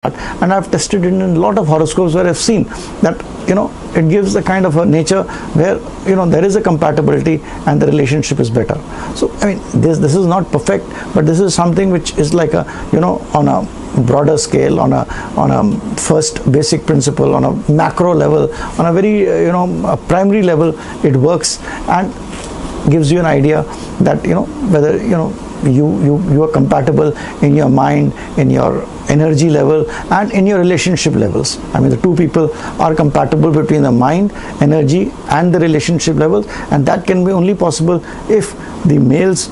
and I've tested it in a lot of horoscopes where I've seen that it gives a kind of a nature where there is a compatibility and the relationship is better. So I mean, this is not perfect, but this is something which is like a on a broader scale, on a first basic principle, on a macro level, on a very a primary level, it works and gives you an idea that whether you are compatible in your mind, in your energy level, and in your relationship levels. I mean, the two people are compatible between the mind, energy, and the relationship levels, and that can be only possible if the male's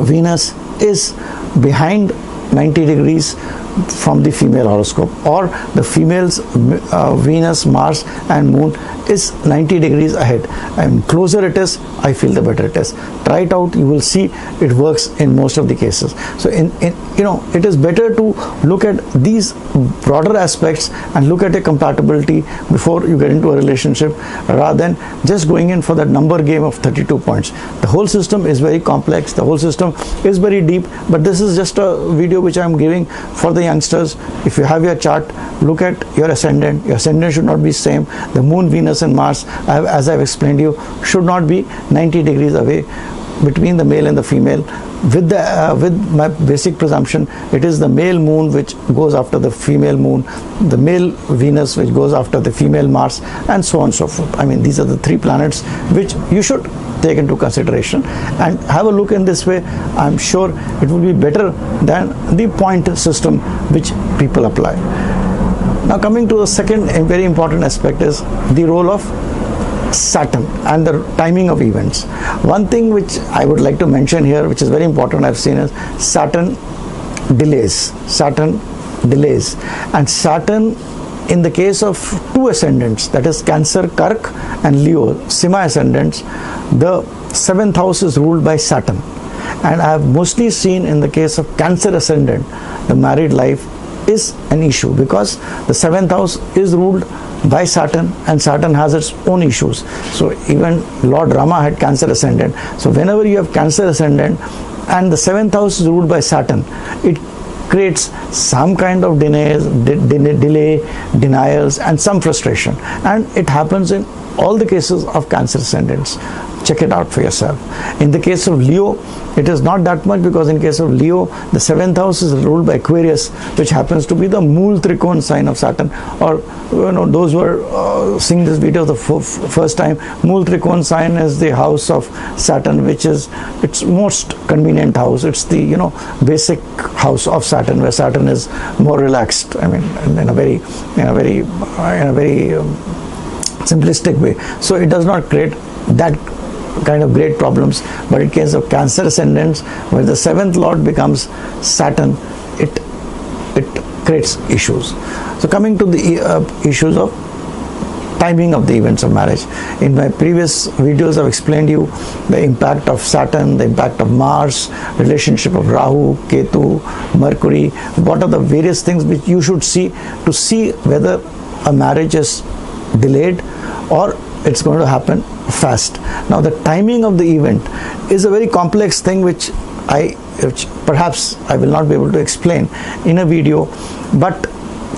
Venus is behind 90 degrees from the female horoscope, or the female's Venus, Mars and Moon is 90 degrees ahead. And closer it is, I feel the better it is. Try it out, you will see it works in most of the cases. So it is better to look at these broader aspects and look at a compatibility before you get into a relationship, rather than just going in for that number game of 32 points. The whole system is very complex, the whole system is very deep, but this is just a video which I am giving for the youngsters. If you have your chart, look at your ascendant. Your ascendant should not be same. The Moon, Venus and Mars, as I've explained to you, should not be 90 degrees away between the male and the female. With my basic presumption, it is the male Moon which goes after the female Moon, the male Venus which goes after the female Mars, and so on and so forth. I mean, these are the three planets which you should take into consideration and have a look in this way. I'm sure it will be better than the point system which people apply. Now, coming to the second very important aspect is the role of Saturn and the timing of events. One thing which I would like to mention here, which is very important, I've seen, is Saturn delays. Saturn delays. And Saturn, in the case of two ascendants, that is Cancer, Kark and Leo, semi-ascendants, the 7th house is ruled by Saturn. And I have mostly seen in the case of Cancer ascendant, the married life is an issue, because the 7th house is ruled by Saturn and Saturn has its own issues. So even Lord Rama had Cancer ascendant. So whenever you have Cancer ascendant and the 7th house is ruled by Saturn, it creates some kind of delay, denials and some frustration, and it happens in all the cases of Cancer ascendants. Check it out for yourself. In the case of Leo, it is not that much, because in case of Leo, the 7th house is ruled by Aquarius, which happens to be the Mool Trikon sign of Saturn. Or those who are seeing this video the first time, Mool Trikon sign is the house of Saturn, which is its most convenient house. It's the basic house of Saturn, where Saturn is more relaxed. I mean, in a very simplistic way. So it does not create that kind of great problems. But in case of Cancer ascendants, where the 7th lord becomes Saturn, it creates issues. So coming to the issues of timing of the events of marriage. In my previous videos, I've explained to you the impact of Saturn, the impact of Mars, relationship of Rahu, Ketu, Mercury. What are the various things which you should see to see whether a marriage is delayed or it's going to happen fast. Now, the timing of the event is a very complex thing which perhaps I will not be able to explain in a video, but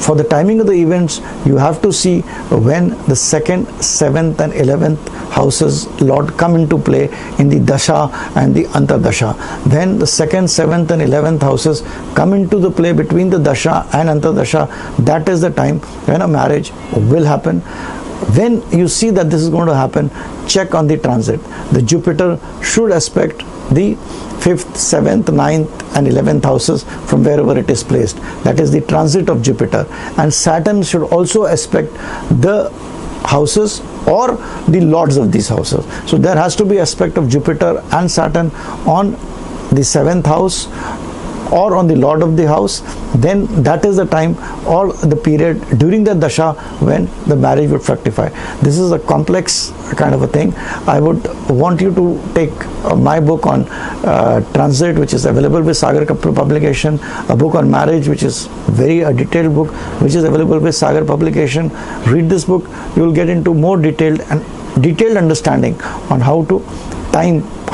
for the timing of the events, you have to see when the 2nd, 7th and 11th houses Lord come into play in the Dasha and the Antardasha. When the 2nd, 7th and 11th houses come into the play between the Dasha and Antardasha, that is the time when a marriage will happen. When you see that this is going to happen, check on the transit. The Jupiter should aspect the 5th, 7th, 9th and 11th houses from wherever it is placed. That is the transit of Jupiter. And Saturn should also aspect the houses or the lords of these houses. So there has to be aspect of Jupiter and Saturn on the 7th house or on the lord of the house. Then that is the time or the period during the dasha when the marriage would fructify. This is a complex kind of a thing. I would want you to take my book on transit, which is available with Sagar publication, a book on marriage, which is a detailed book, which is available with Sagar publication. Read this book, you will get into more detailed understanding on how to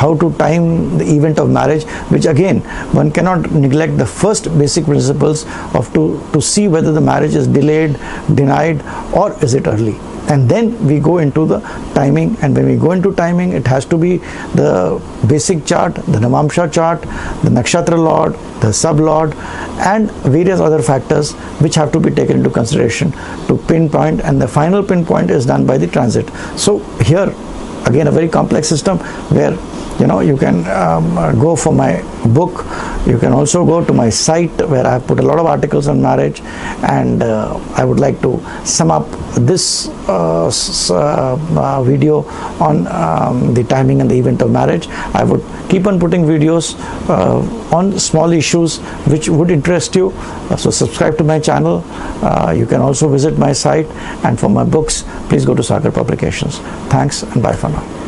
how to time the event of marriage, which again one cannot neglect the first basic principles of to see whether the marriage is delayed, denied, or is it early. And then we go into the timing, and when we go into timing, it has to be the basic chart, the Navamsha chart, the Nakshatra Lord, the Sub Lord, and various other factors which have to be taken into consideration to pinpoint, and the final pinpoint is done by the transit. So here again a very complex system where you can go for my book. You can also go to my site where I have put a lot of articles on marriage, and I would like to sum up this video on the timing and the event of marriage. I would keep on putting videos on small issues which would interest you, so subscribe to my channel. You can also visit my site, and for my books please go to SAGAR Publications. Thanks and bye for now.